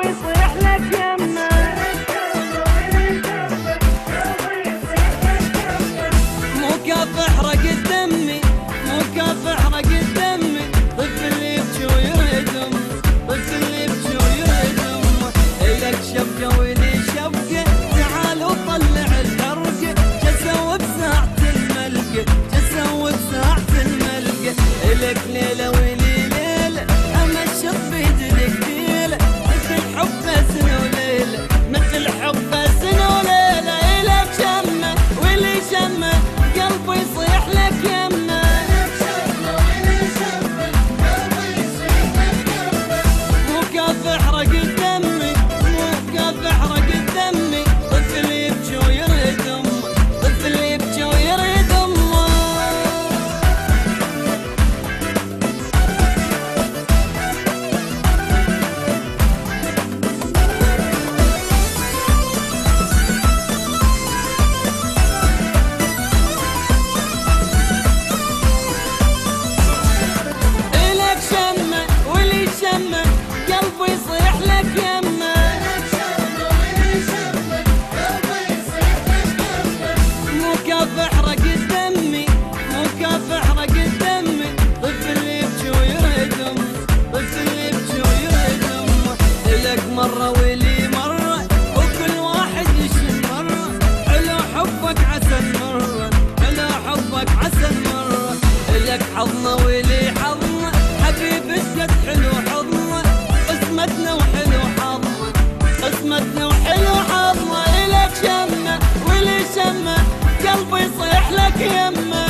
قلبي يصيح لك يمه. مكافح رقد دمي، مكافح رقد دمي، طفل اللي يبكي ويريد امه، طفل اللي يبكي ويريد امه. الك شبكه ولي شبكه، تعال وطلع الحرقه، جسوا بساعة الملقه، جسوا بساعة الملقه. الك ليله ولي ليله، امشط بيدك ديله، مثل حبه سنه وليله، مثل حبه سنه وليله. الك شمه ولي شمه، قلبي يصيح لك يمه. مكافح رقد دمي، مكافح رقد دمي، طفل يبكي ويريد امه، طفل يبكي ويريد امه. إلك شمه ولي شمه، قلبي يصيح لك يمه. مكافح رقد دمي، مكافح رقد دمي، طفل يبكي ويريد امه، طفل يبكي ويريد امه. إلك مره ولي مره، وكل واحد يشم مره، حلو حبك عسل مره، حلو حبك عسل مره. إلك حظنا ولي حظنا، حبيبك قد حلو حظنا، قسمتنا وحلو حظنا، قسمتنا وحلو حظنا. إلك شمه ولي شمه، قلبي يصيح لك يمه.